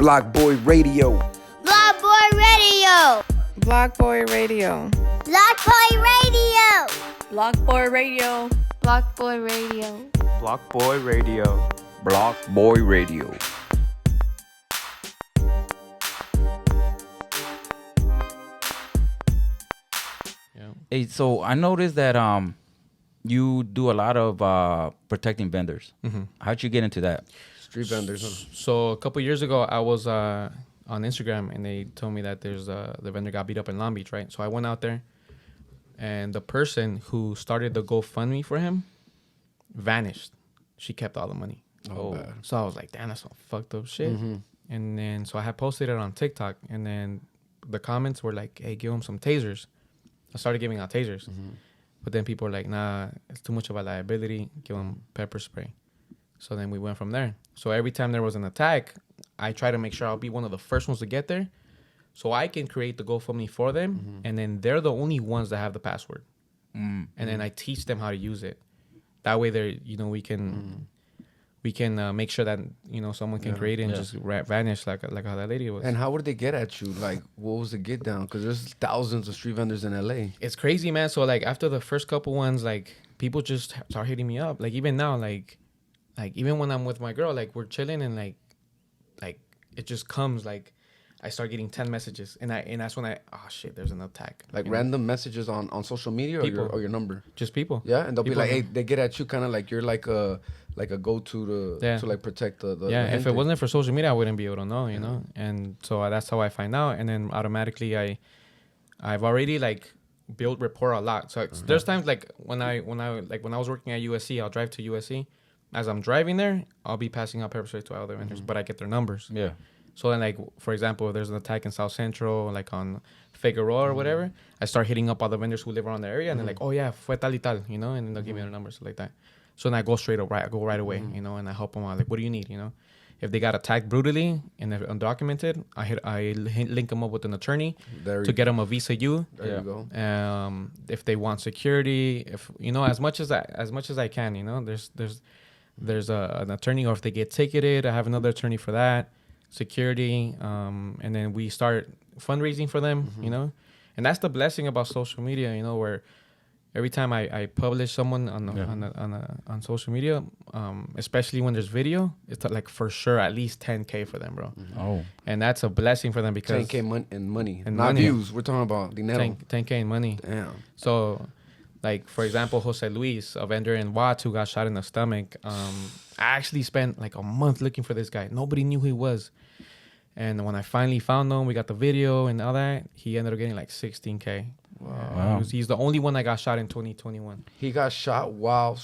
blokboyradio. blokboyradio. blokboyradio. blokboyradio. blokboyradio. blokboyradio. blokboyradio. blokboyradio. Hey, so I noticed that you do a lot of protecting vendors. Mm-hmm. How'd you get into that? Street vendors, huh? So a couple years ago, I was on Instagram, and they told me that there's the vendor got beat up in Long Beach, right? So I went out there, and the person who started the GoFundMe for him vanished. She kept all the money. Bad. So I was like, damn, that's some fucked up shit. Mm-hmm. And then so I had posted it on TikTok, and then the comments were like, hey, give him some tasers. I started giving out tasers. Mm-hmm. But then people were like, nah, it's too much of a liability. Give him pepper spray. So then we went from there. So every time there was an attack, I try to make sure I'll be one of the first ones to get there, so I can create the GoFundMe for them. Mm-hmm. And then they're the only ones that have the password. And then I teach them how to use it. That way they're, we can make sure that, someone can create it and just vanish like how that lady was. And how would they get at you? Like, what was the get down? Because there's thousands of street vendors in LA. It's crazy, man. So like after the first couple ones, like people just start hitting me up. Like even now, like even when I'm with my girl, like we're chilling and like it just comes, like I start getting 10 messages and that's when oh shit, there's an attack. Like random messages on social media or your number? Just people. Yeah, and they'll People. be like, hey, they get at you kind of like you're like a go-to to like protect the if gente. it wasn't for social media, I wouldn't be able to know, you know. And so that's how I find out, and then automatically I've already like built rapport a lot. So there's times like when I was working at USC, I'll drive to USC. As I'm driving there, I'll be passing out pepper spray to other vendors, but I get their numbers. Yeah. So then, like, for example, if there's an attack in South Central, like on Figueroa or whatever, I start hitting up all the vendors who live around the area, and they're like, oh, yeah, fue tal y tal, you know, and then they'll give me their numbers like that. So then I go right away, you know, and I help them out. Like, what do you need, you know? If they got attacked brutally and they're undocumented, I link them up with an attorney to get them a visa U. There you go. If they want security, if as much as I can, you know, there's an attorney, or if they get ticketed, I have another attorney for that. Security, and then we start fundraising for them, you know, and that's the blessing about social media, you know, where every time I publish someone on social media, especially when there's video, it's like for sure at least 10K for them, bro. Oh, and that's a blessing for them because 10K in money, and not money. views. We're talking about dinero. 10K in money. Damn. So, like, for example, Jose Luis, a vendor in Watts who got shot in the stomach. I actually spent like a month looking for this guy. Nobody knew who he was. And when I finally found him, we got the video and all that. He ended up getting like 16K. Wow. He's the only one that got shot in 2021. He got shot while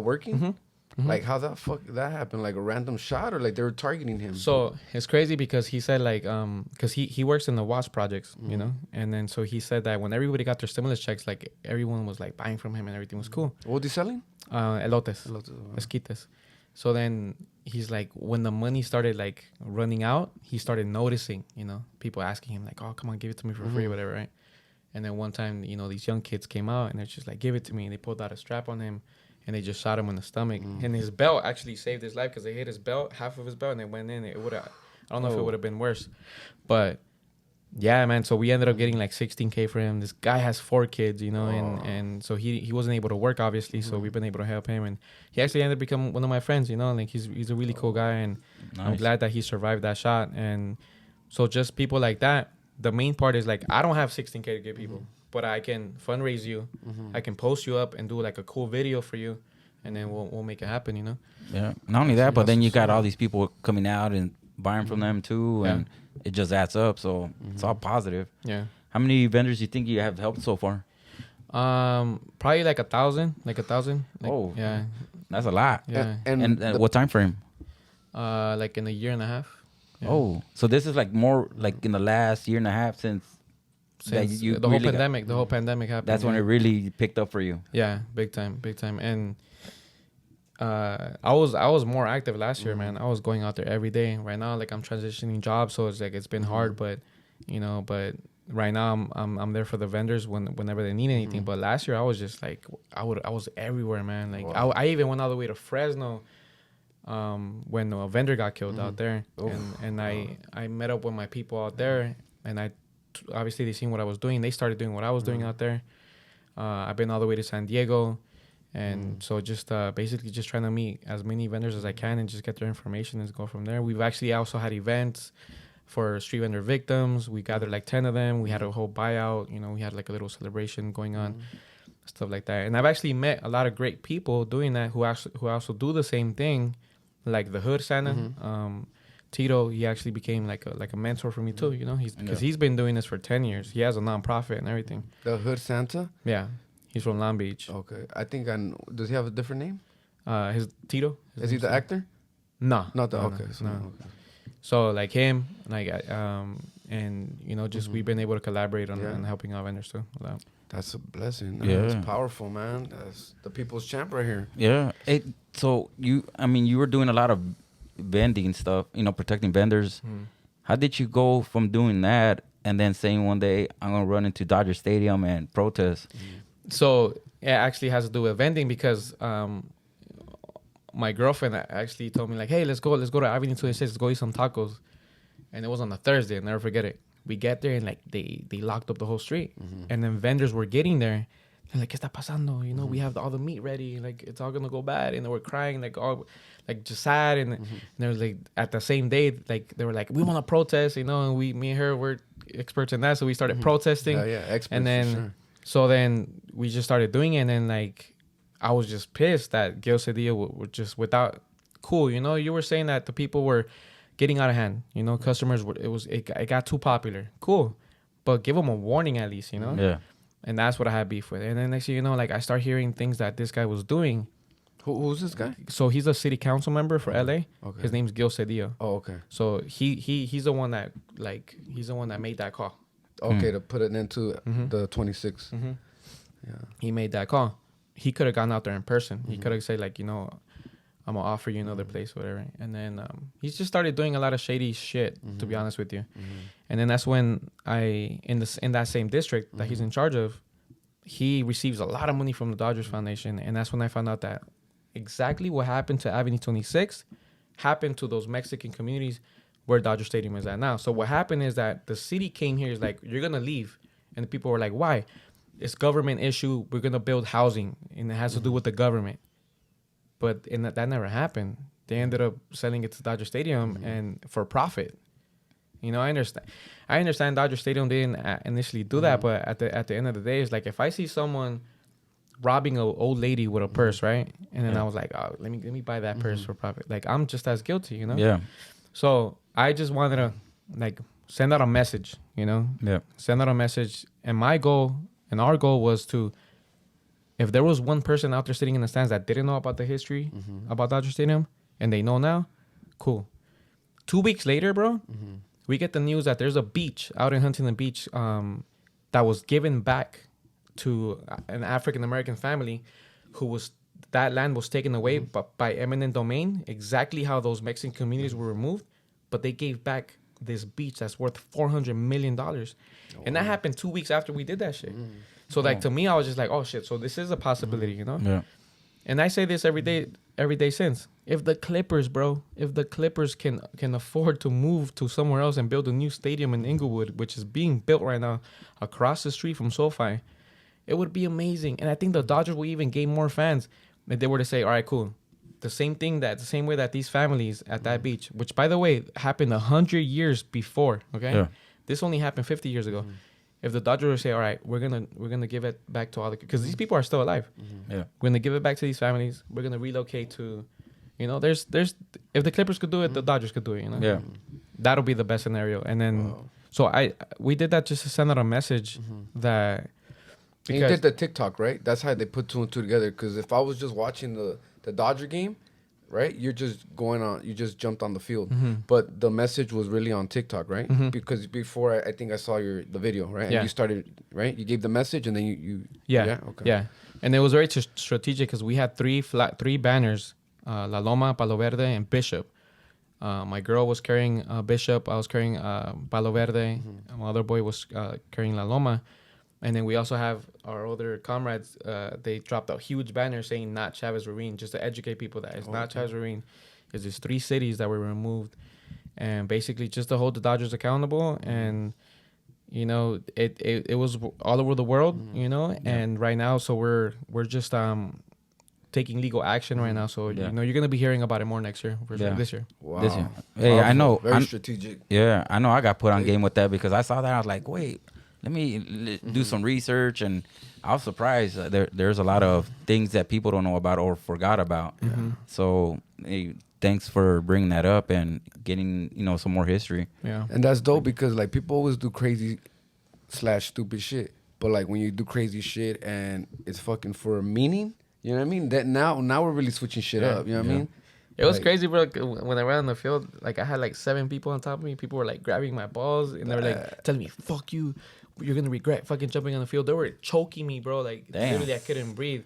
working? Mm-hmm. Like, how the fuck that happened? Like a random shot, or like they were targeting him? So it's crazy because he said like, because he works in the Watts projects, you know? And then so he said that when everybody got their stimulus checks, like everyone was like buying from him and everything was cool. What was he selling? Elotes. Esquites. So then he's like, when the money started like running out, he started noticing, you know, people asking him like, oh, come on, give it to me for free or whatever, right? And then one time, you know, these young kids came out and they're just like, give it to me. And they pulled out a strap on him and they just shot him in the stomach. And his belt actually saved his life because they hit his belt, half of his belt, and they went in. It would have, I don't know if it would have been worse. But yeah, man. So we ended up getting like 16K for him. This guy has 4 kids, you know, and so he wasn't able to work, obviously. So we've been able to help him. And he actually ended up becoming one of my friends, you know, like he's a really cool guy. And I'm glad that he survived that shot. And so just people like that. The main part is like, I don't have 16K to give people, but I can fundraise you. I can post you up and do like a cool video for you. And then we'll make it happen, you know? yeah. Not only that, but then you got all these people coming out and buying from them too. And it just adds up. So it's all positive. Yeah. How many vendors do you think you have helped so far? Probably like 1,000. Like, oh, yeah. That's a lot. Yeah. And what time frame? Like in a year and a half. Yeah. Oh, so this is like more like in the last year and a half since that you the whole really pandemic. The whole pandemic happened. That's when it really picked up for you. Yeah, big time. And I was more active last year, man. I was going out there every day. Right now, like I'm transitioning jobs, so it's like it's been hard, but right now I'm there for the vendors whenever they need anything. But last year I was just like I was everywhere, man. Like I even went all the way to Fresno when a vendor got killed out there, and I met up with my people out there, and obviously they seen what I was doing. They started doing what I was doing out there. I've been all the way to San Diego, and so just basically just trying to meet as many vendors as I can and just get their information and go from there. We've actually also had events for street vendor victims. We gathered like 10 of them. We had a whole buyout. You know, we had like a little celebration going on, stuff like that. And I've actually met a lot of great people doing that who also do the same thing, like the Hood Santa. Tito, he actually became like a mentor for me too. You know, he's been doing this for 10 years. He has a nonprofit and everything. The Hood Santa? Yeah, he's from Long Beach. Okay, I think I know. Does he have a different name? His Tito. Is he the actor? No, Not the. no, Okay, no, so, no. okay. So like him, like and you know, just we've been able to collaborate on helping out vendors too. That's a blessing. Yeah. That's powerful, man. That's the people's champ right here. Yeah. So you were doing a lot of vending stuff, you know, protecting vendors. How did you go from doing that and then saying one day I'm gonna run into Dodger Stadium and protest? So it actually has to do with vending because my girlfriend actually told me like, hey, let's go to Avenue 26, let's go eat some tacos. And it was on a Thursday, I'll never forget it. We get there and like they locked up the whole street. And then vendors were getting there. They're like, ¿Qué está pasando? You know, we have all the meat ready. Like, it's all going to go bad. And they were crying, like, all, like, just sad. And they were like, at the same day, like, they were like, we want to protest, you know. And me and her were experts in that. So we started protesting. Yeah, experts. And then, for sure. so then we just started doing it. And then, like, I was just pissed that Gil Cedillo were just without, cool, you know. You were saying that the people were getting out of hand, you know. Customers were, it got too popular. Cool. But give them a warning at least, you know. Yeah. And that's what I had beef with. And then next thing you know, like, I start hearing things that this guy was doing. Who's this guy? So he's a city council member for LA. Okay. His name's Gil Cedillo. Oh, okay. So he's the one that, like, he's the one that made that call. Okay, to put it into the 26. Yeah. He made that call. He could have gone out there in person. He could have said, like, you know, I'm gonna offer you another place, whatever. And then he just started doing a lot of shady shit, to be honest with you. And then that's when in that same district that he's in charge of, he receives a lot of money from the Dodgers Foundation. And that's when I found out that exactly what happened to Avenue 26 happened to those Mexican communities where Dodger Stadium is at now. So what happened is that the city came here, is like, you're gonna leave. And the people were like, why? It's government issue. We're gonna build housing, and it has to do with the government. But that never happened. They ended up selling it to Dodger Stadium and for profit. You know, I understand Dodger Stadium didn't initially do that, but at the end of the day, it's like, if I see someone robbing an old lady with a purse, right? And then I was like, oh, let me buy that purse for profit. Like, I'm just as guilty, you know? Yeah. So I just wanted to, like, send out a message, you know? Yeah. Send out a message. And my goal and our goal was to, if there was one person out there sitting in the stands that didn't know about the history about Dodger Stadium and they know now, cool. 2 weeks later, bro, we get the news that there's a beach out in Huntington Beach that was given back to an African-American family that land was taken away by eminent domain, exactly how those Mexican communities were removed, but they gave back this beach that's worth $400 million. And that happened 2 weeks after we did that shit. So, like, to me, I was just like, oh, shit, so this is a possibility, you know? Yeah. And I say this every day since. If the Clippers, bro, can afford to move to somewhere else and build a new stadium in Inglewood, which is being built right now across the street from SoFi, it would be amazing. And I think the Dodgers will even gain more fans if they were to say, all right, cool. The same way that these families at that beach, which, by the way, happened 100 years before, okay? Yeah. This only happened 50 years ago. If the Dodgers would say, all right, we're gonna give it back to all the, because these people are still alive. Yeah. We're gonna give it back to these families. We're gonna relocate to, you know, there's if the Clippers could do it, the Dodgers could do it. You know, Yeah. That'll be the best scenario. And then, so we did that just to send out a message that. And you did the TikTok, right? That's how they put two and two together. Because if I was just watching the Dodger game, right, you just jumped on the field. But the message was really on TikTok, right? Because before I think I saw the video, right? And Yeah. you started, right? You gave the message and then you Yeah. Okay. Yeah. And it was very strategic because we had three banners, La Loma, Palo Verde, and Bishop. My girl was carrying Bishop. I was carrying Palo Verde. And my other boy was carrying La Loma. And then we also have our other comrades. They dropped a huge banner saying "Not Chavez Ravine," just to educate people that it's not Chavez Ravine. Is these 3 cities that were removed, and basically just to hold the Dodgers accountable. And you know, it was all over the world, you know. And right now, so we're just taking legal action right now. So you know, you're gonna be hearing about it more next year versus this year. Wow. This year. Hey, I know. Very strategic. Yeah, I know. I got put on game with that because I saw that. I was like, wait, let me do some research, and I was surprised. There's a lot of things that people don't know about or forgot about. So hey, thanks for bringing that up and getting, you know, some more history. Yeah. And that's dope because like people always do crazy / stupid shit, but like when you do crazy shit and it's fucking for a meaning, you know what I mean? That now we're really switching shit up. You know what I mean? It was Like- crazy, bro. Like, when I ran on the field, like I had like 7 people on top of me. People were like grabbing my balls and they were like telling me, "Fuck you, you're gonna regret fucking jumping on the field." They were choking me, bro. Like literally, I couldn't breathe.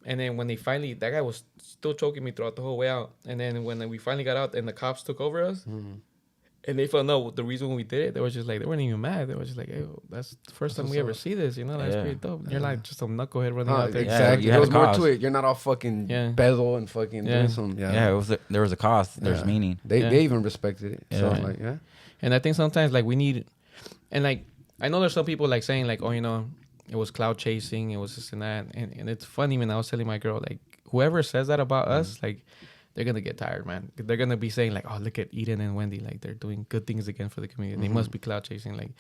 And then when they finally, that guy was still choking me throughout the whole way out. And then when we finally got out and the cops took over us, and they found out the reason we did it, they were just like, they weren't even mad. They were just like, "Hey, that's the first time we ever see this, you know? That's pretty dope." You're like just a knucklehead running out there. Exactly. you There had was a more cause. to it. You're not all fucking bezel and fucking doing some. Yeah, there was a cost. There's meaning. They even respected it. So Yeah. like, yeah. And I think sometimes like we need, and like I know there's some people like saying like, "Oh, you know, it was cloud chasing, it was this and that," and it's funny when I was telling my girl like, whoever says that about us, like they're gonna get tired, man. They're gonna be saying like, "Oh, look at Edin and Wendy, like they're doing good things again for the community. They must be cloud chasing." Like,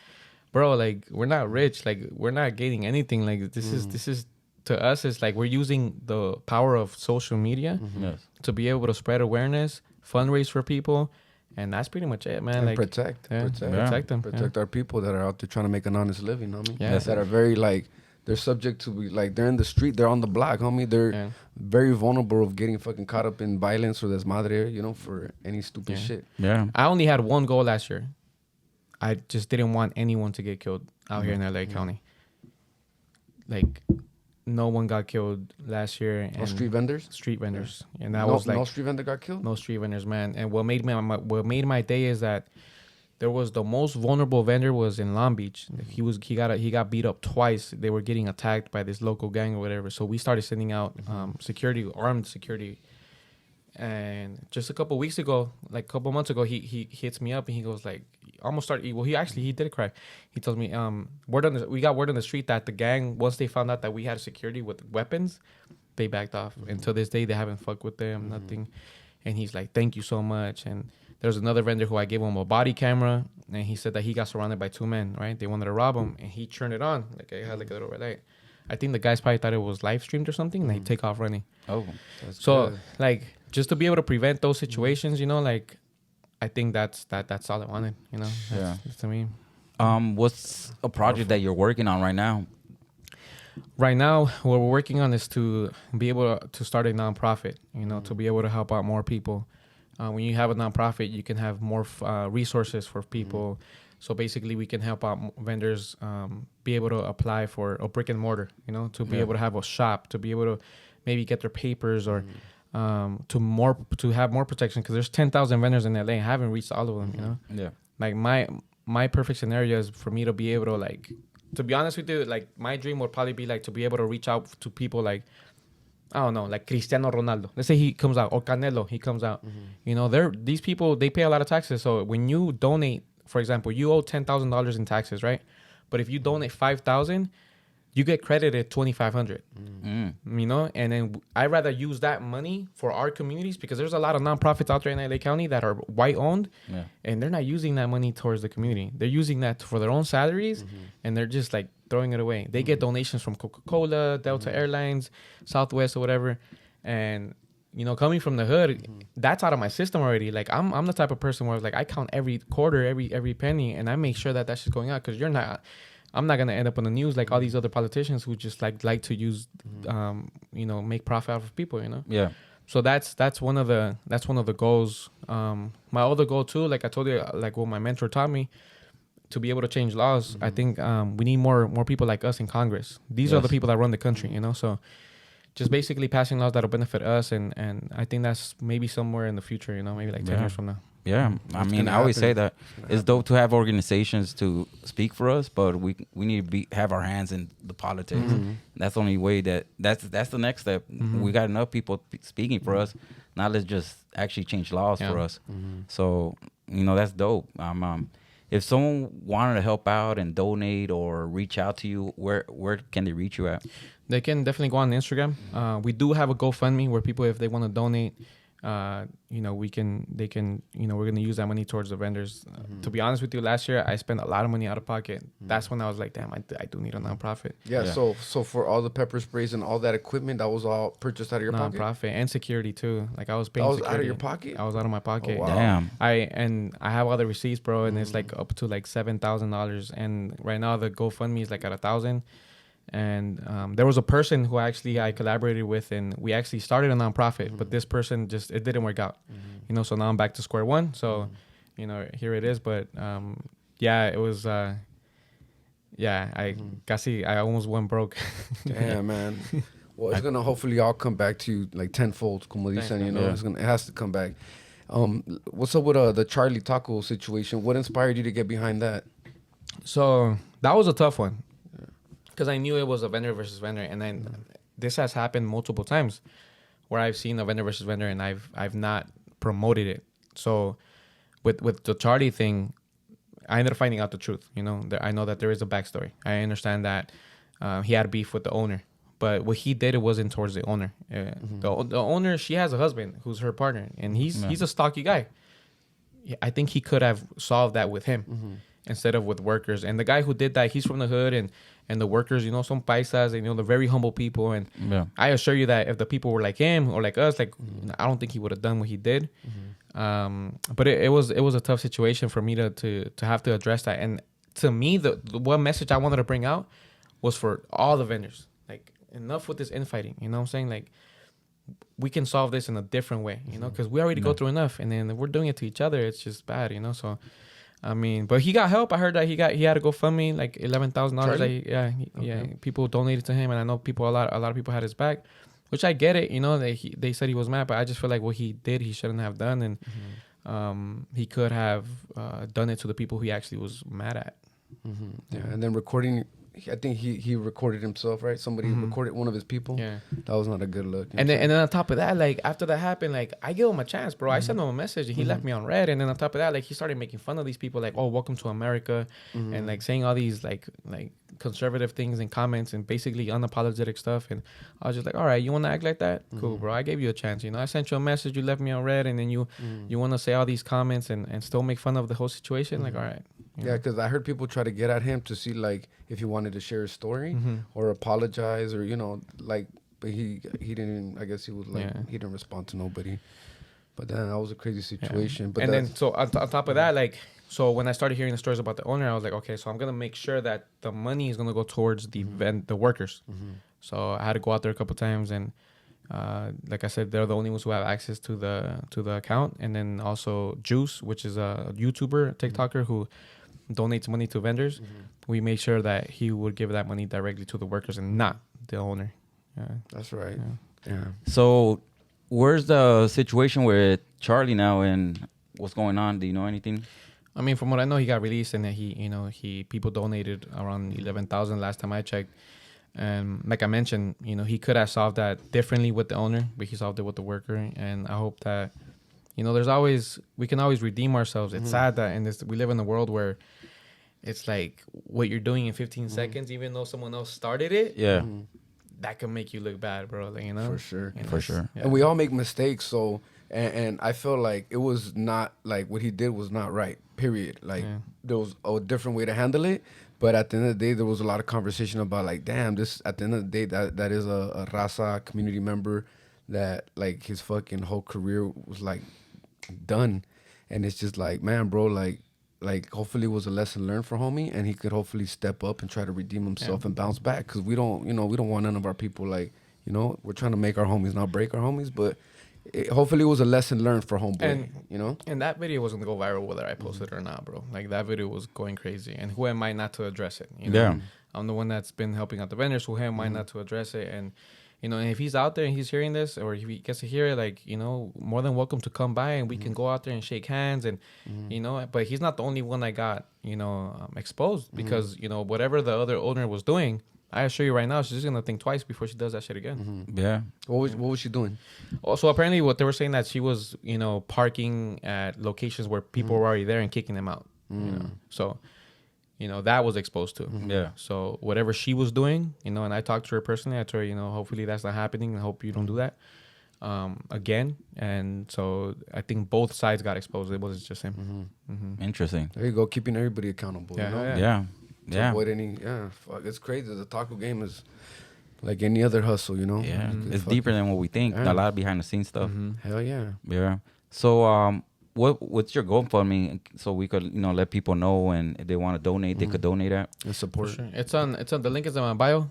bro, like we're not rich, like we're not gaining anything. Like this is to us, it's like we're using the power of social media Yes. to be able to spread awareness, fundraise for people. And that's pretty much it, man. And like protect them, protect our people that are out there trying to make an honest living, homie. Yeah. That are very like they're subject to be like they're in the street, they're on the block, homie. They're very vulnerable of getting fucking caught up in violence or desmadre, you know, for any stupid shit. Yeah. I only had one goal last year. I just didn't want anyone to get killed out here in LA County. Like, no one got killed last year. No street vendors. Street vendors, and that No, was like no street vendor got killed. no street vendors, man. And what made my day is that there was the most vulnerable vendor was in Long Beach. He got beat up twice. They were getting attacked by this local gang or whatever. So we started sending out armed security. And just a couple weeks ago, like a couple months ago, he hits me up and he goes like, almost started. Well, he did cry. He told me, we got word on the street that the gang, once they found out that we had security with weapons, they backed off. And to this day, they haven't fucked with them, nothing. And he's like, "Thank you so much." And there's another vendor who I gave him a body camera, and he said that he got surrounded by 2 men, right? They wanted to rob him, and he turned it on. Like, I had like a little red light. I think the guys probably thought it was live streamed or something, and they take off running. Oh. So, good. like, just to be able to prevent those situations, you know, like, I think that's all I wanted, you know? That's to me. What's a project that you're working on right now? Right now, what we're working on is to be able to start a nonprofit, you know, to be able to help out more people. When you have a nonprofit, you can have more resources for people. So basically, we can help out vendors be able to apply for a brick and mortar, you know, to be able to have a shop, to be able to maybe get their papers or to have more protection. Because there's 10,000 vendors in LA. I haven't reached all of them, you know. Yeah. Like my perfect scenario is for me to be able to like, to be honest with you, like my dream would probably be like to be able to reach out to people like, I don't know, like Cristiano Ronaldo. Let's say he comes out, or Canelo, he comes out. You know, these people, they pay a lot of taxes. So when you donate, for example, you owe $10,000 in taxes, right? But if you donate $5,000, you get credited $2,500. You know, and then I'd rather use that money for our communities because there's a lot of nonprofits out there in LA County that are white owned, and they're not using that money towards the community. They're using that for their own salaries, and they're just like throwing it away. They get donations from Coca-Cola, Delta Airlines, Southwest, or whatever, and you know, coming from the hood, that's out of my system already. Like I'm the type of person where like I count every quarter, every penny, and I make sure that that's just going out because I'm not gonna end up on the news like all these other politicians who just like to use, you know, make profit out of people, you know. Yeah. So that's one of the goals. My other goal too, like I told you, like what my mentor taught me, to be able to change laws. I think we need more people like us in Congress. These are the people that run the country, you know. So just basically passing laws that'll benefit us, and I think that's maybe somewhere in the future, you know, maybe like 10 years from now. Yeah, I mean, I always say that it's dope to have organizations to speak for us, but we need to have our hands in the politics. That's the only way that's the next step. We got enough people speaking for us. Now let's just actually change laws for us. So that's dope. If someone wanted to help out and donate or reach out to you, where can they reach you at? They can definitely go on Instagram. We do have a GoFundMe where people, if they want to donate, we're gonna use that money towards the vendors. To be honest with you, last year I spent a lot of money out of pocket. That's when I was like, damn, I do need a nonprofit. Yeah. So for all the pepper sprays and all that equipment, that was all purchased out of your pocket. Nonprofit and security too. Like I was paying. That was security. out of your pocket. I was out of my pocket. Oh, wow. Damn. I have all the receipts, bro, and it's like up to like $7,000. And right now the GoFundMe is like at 1,000. And there was a person who actually I collaborated with, and we actually started a nonprofit, but this person it didn't work out. So now I'm back to square one. So here it is. But it was I almost went broke. Damn, man. Well, it's gonna hopefully all come back to you like tenfold, como dicen, it has to come back. What's up with the Charlie Taco situation? What inspired you to get behind that? So that was a tough one. Because I knew it was a vendor versus vendor, and then this has happened multiple times where I've seen a vendor versus vendor, and I've not promoted it. So with the Charlie thing, I ended up finding out the truth. I know that there is a backstory. I understand that he had beef with the owner, but what he did, it wasn't towards the owner. The owner, she has a husband who's her partner, and he's a stocky guy. I think he could have solved that with him. Instead of with workers. And the guy who did that, he's from the hood, and the workers, some paisas, and they're very humble people. And I assure you that if the people were like him or like us, I don't think he would have done what he did. But it was a tough situation for me to have to address that. And to me, the one message I wanted to bring out was for all the vendors. Like, enough with this infighting. You know what I'm saying? Like, we can solve this in a different way, because we already go through enough, and then we're doing it to each other. It's just bad, so. I mean, but he got help. I heard that he had to GoFundMe like $11,000. People donated to him, and I know a lot of people had his back, which I get it. They said he was mad, but I just feel like what he did, he shouldn't have done, and he could have done it to the people he actually was mad at. Yeah, and then recording. I think he recorded himself, right? Somebody recorded one of his people. Yeah, that was not a good look. And then on top of that, like after that happened, like I gave him a chance, bro. I sent him a message, and he left me on red. And then on top of that, like he started making fun of these people, like, "Oh, welcome to America," and like saying all these like conservative things and comments and basically unapologetic stuff. And I was just like, "All right, you want to act like that? Cool, bro. I gave you a chance. I sent you a message, you left me on red, and then you want to say all these comments and still make fun of the whole situation. Like, all right." Yeah, because I heard people try to get at him to see like if he wanted to share his story or apologize or but he didn't. I guess he was like he didn't respond to nobody. But then that was a crazy situation. But then so on top of that, like so when I started hearing the stories about the owner, I was like, okay, so I'm gonna make sure that the money is gonna go towards the the workers. So I had to go out there a couple times, and like I said, they're the only ones who have access to the account. And then also Juice, which is a YouTuber, TikToker who donates money to vendors. We made sure that he would give that money directly to the workers and not the owner. That's right. So where's the situation with Charlie now, and what's going on? Do you know anything? I mean, from what I know, he got released, and he people donated around 11,000 last time I checked. And like I mentioned, he could have solved that differently with the owner, but he solved it with the worker. And I hope that we can always redeem ourselves. It's sad that we live in a world where it's like what you're doing in 15 seconds, even though someone else started it. Yeah. That can make you look bad, bro. Like, For sure. For sure. Yeah. And we all make mistakes. So, and I feel like it was not like what he did was not right, period. Like there was a different way to handle it. But at the end of the day, there was a lot of conversation about like, damn, this, at the end of the day, that is a Raza community member that like his fucking whole career was like done. And it's just like, man, bro, like hopefully it was a lesson learned for homie, and he could hopefully step up and try to redeem himself and bounce back. Cause we don't want none of our people like, we're trying to make our homies, not break our homies, but hopefully it was a lesson learned for homeboy, And that video wasn't gonna go viral whether I posted it or not, bro. Like that video was going crazy, and who am I not to address it? Yeah. I'm the one that's been helping out the vendors. Who am I not to address it? And You know, and if he's out there and he's hearing this, or if he gets to hear it, like, you know, more than welcome to come by and we can go out there and shake hands and, you know, but he's not the only one that got, you know, exposed because, you know, whatever the other owner was doing, I assure you right now, she's just going to think twice before she does that shit again. Yeah. What was she doing? Also, apparently what they were saying that she was, you know, parking at locations where people were already there and kicking them out, you know, so... You know, that was exposed to. Yeah. So whatever she was doing, you know, and I talked to her personally. I told her, you know, hopefully that's not happening. I hope you don't do that again. And so I think both sides got exposed. It wasn't just him. Interesting. There you go, keeping everybody accountable. Yeah, you know? Yeah. To Yeah. avoid any. Yeah, fuck, it's crazy. The taco game is like any other hustle, you know. Yeah. You It's fucking- deeper than what we think. Yeah. A lot of behind the scenes stuff. Hell yeah. Yeah. So what's your GoFundMe so we could, you know, let people know, and if they want to donate, they could donate at? And support. Sure. It's on the link is in my bio.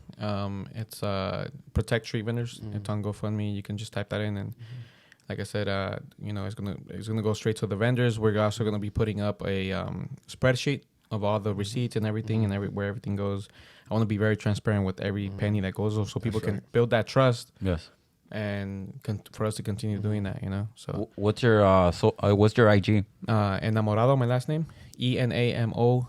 It's Protect Street Vendors. It's on GoFundMe. You can just type that in, and like I said, you know, it's gonna go straight to the vendors. We're also gonna be putting up a spreadsheet of all the receipts and everything, and where everything goes. I want to be very transparent with every penny that goes, so people can build that trust, Yes. and for us to continue doing that, you know. So What's your what's your IG? Enamorado, my last name, Enamorado,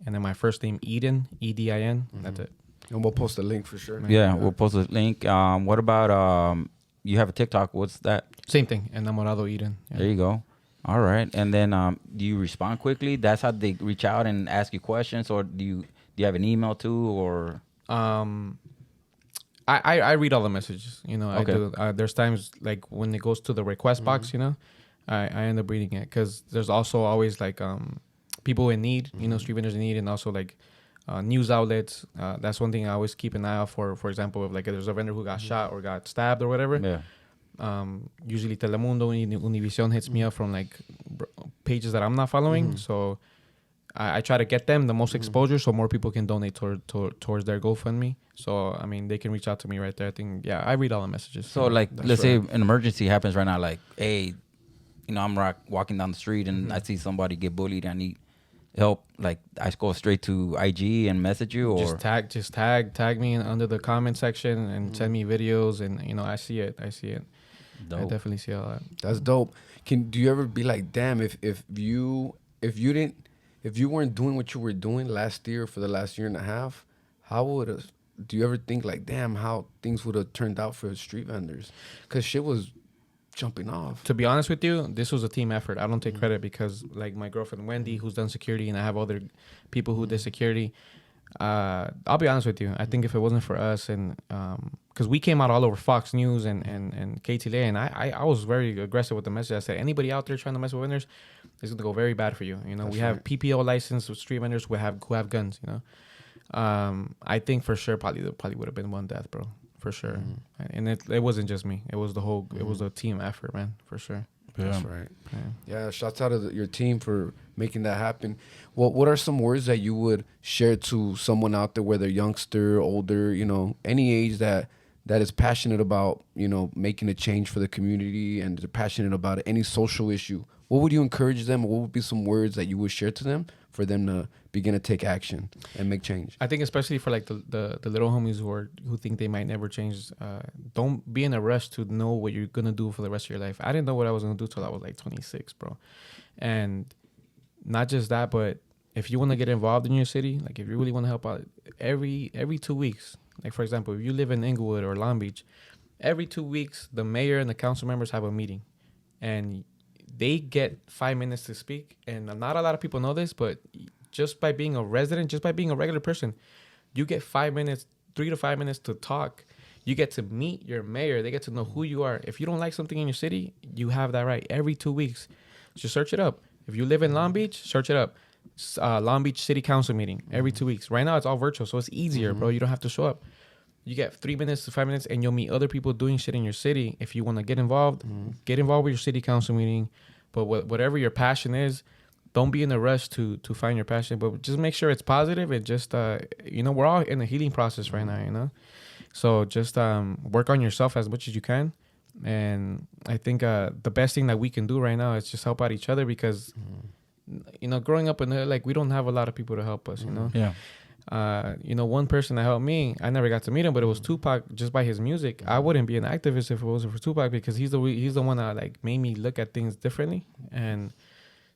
and then my first name Edin, Edin. That's it. And we'll post a link for sure. Yeah, we'll post a link. What about you have a TikTok? What's that? Same thing, Enamorado Edin. Yeah. There you go. All right. And then do you respond quickly? That's how they reach out and ask you questions, or do you have an email too, or? I read all the messages, you know. Okay. I do. There's times like when it goes to the request box, you know, I end up reading it because there's also always like people in need, you know, street vendors in need, and also like news outlets. That's one thing I always keep an eye out for. For example, if like there's a vendor who got shot or got stabbed or whatever. Yeah. Usually Telemundo, Univision hits me up from like pages that I'm not following, so I try to get them the most exposure so more people can donate towards their GoFundMe. So I mean, they can reach out to me right there. I think I read all the messages. So like, let's say an emergency happens right now. Like, hey, you know, I'm walking down the street and I see somebody get bullied. I need help. Like, I go straight to IG and message you, or just tag me under the comment section and send me videos, and you know, I see it. Dope. I definitely see all that. That's dope. Do you ever be like, damn, if you weren't doing what you were doing last year for the last year and a half, do you ever think like, damn, how things would have turned out for street vendors? Because shit was jumping off. To be honest with you, this was a team effort. I don't take credit because like my girlfriend Wendy, who's done security, and I have other people who did security. I'll be honest with you. I think if it wasn't for us, and because we came out all over Fox News and KTLA, and I was very aggressive with the message. I said, anybody out there trying to mess with vendors, it's gonna go very bad for you. You know, we have PPO licensed with street vendors who have guns. You know, I think for sure probably would have been one death, bro, for sure. And it wasn't just me. It was it was a team effort, man, for sure. That's right. Yeah, shouts out to your team for making that happen. What are some words that you would share to someone out there, whether youngster, older, you know, any age that is passionate about, you know, making a change for the community, and they're passionate about any social issue? What would you encourage them? What would be some words that you would share to them for them to begin to take action and make change? I think especially for like the little homies who think they might never change, don't be in a rush to know what you're gonna do for the rest of your life. I didn't know what I was gonna do till I was like 26, bro. And not just that, but if you want to get involved in your city, like if you really want to help out, every 2 weeks, like for example, if you live in Inglewood or Long Beach, every 2 weeks the mayor and the council members have a meeting, and they get 5 minutes to speak. And not a lot of people know this, but just by being a resident, just by being a regular person, you get 5 minutes, 3 to 5 minutes to talk. You get to meet your mayor. They get to know who you are. If you don't like something in your city, you have that right. Every 2 weeks, just search it up. If you live in Long Beach, search it up. Long Beach City Council meeting every 2 weeks. Right now, it's all virtual, so it's easier, bro. You don't have to show up. You get 3 minutes to 5 minutes, and you'll meet other people doing shit in your city. If you want to get involved with your city council meeting. But whatever your passion is, don't be in a rush to find your passion. But just make sure it's positive, and just you know, we're all in a healing process right now, you know. So just work on yourself as much as you can. And I think the best thing that we can do right now is just help out each other, because you know, growing up in like, we don't have a lot of people to help us, you know. Yeah. One person that helped me, I never got to meet him, but it was Tupac. Just by his music, I wouldn't be an activist if it wasn't for Tupac, because he's the one that like made me look at things differently. And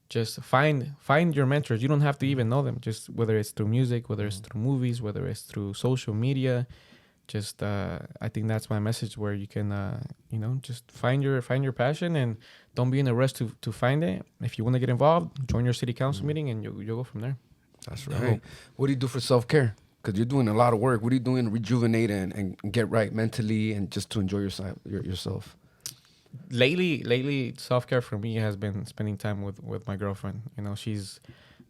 just find your mentors. You don't have to even know them. Just whether it's through music, whether it's through movies, whether it's through social media. Just I think that's my message, where you can just find your passion, and don't be in a rush to find it. If you want to get involved, join your city council meeting, and you'll go from there. That's right. What do you do for self-care? Because you're doing a lot of work. What are you doing to rejuvenate and get right mentally and just to enjoy yourself? Lately, self-care for me has been spending time with my girlfriend. She's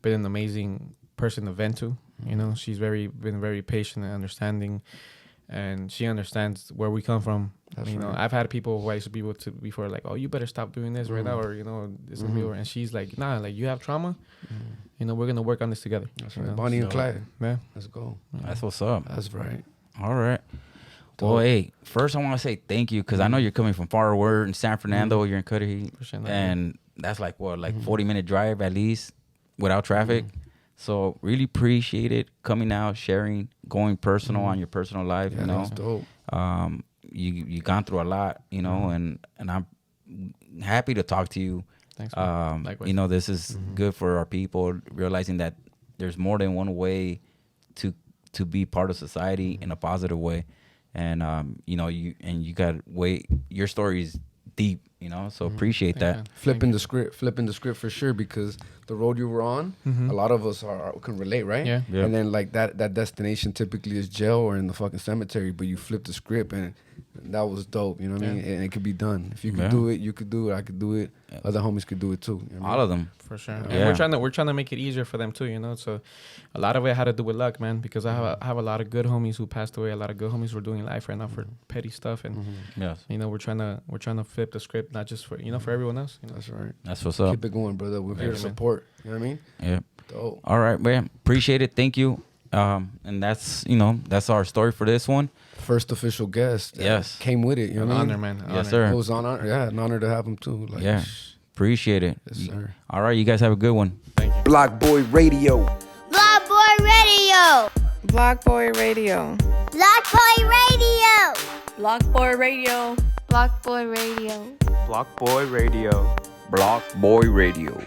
been an amazing person to vent to. She's been very patient and understanding, and she understands where we come from. That's right. I've had people who I used to be with before, like, oh, you better stop doing this right now, or this will be over. And she's like, nah, like, you have trauma. We're gonna work on this together. That's right. Bonnie and Clyde. Yeah, let's go. That's what's up. That's right. All right. Well, hey, first I want to say thank you, because I know you're coming from far. We're in San Fernando. You're in Cudahy, and that's like 40-minute drive at least without traffic. So really appreciate it, coming out, sharing, going personal on your personal life. Yeah, that's dope. You gone through a lot, and I'm happy to talk to you. Thanks, likewise. This is good for our people, realizing that there's more than one way to be part of society in a positive way. And you got your story is deep, so appreciate that. Flipping the script for sure, because the road you were on, a lot of us can relate, right? Yeah. And then like that destination typically is jail or in the fucking cemetery, but you flip the script, and that was dope. You know what I mean? And it could be done. If you could do it, you could do it. I could do it. Other homies could do it too. You know all of them, for sure. Yeah. And we're trying to make it easier for them too. So a lot of it had to do with luck, man. Because I have a lot of good homies who passed away. A lot of good homies who are doing life right now for petty stuff. And yes, we're trying to flip the script, not just for for everyone else. That's right. That's what's up. Keep it going, brother. We're here to support. You know what I mean? Yeah. Dope. All right, man. Appreciate it. Thank you. And that's that's our story for this one. First official guest. Yes. Came with it. You know what I mean? Honor, man. Yes, sir. It was an honor. Yeah, an honor to have him too. Like, Yeah. Appreciate it. Yes, sir. All right, you guys have a good one. Thank you. Block Boy Radio. Block Boy Radio. Block Boy Radio. Block Boy Radio. Block Boy Radio. Block Boy Radio. Block Boy Radio. Block Boy Radio.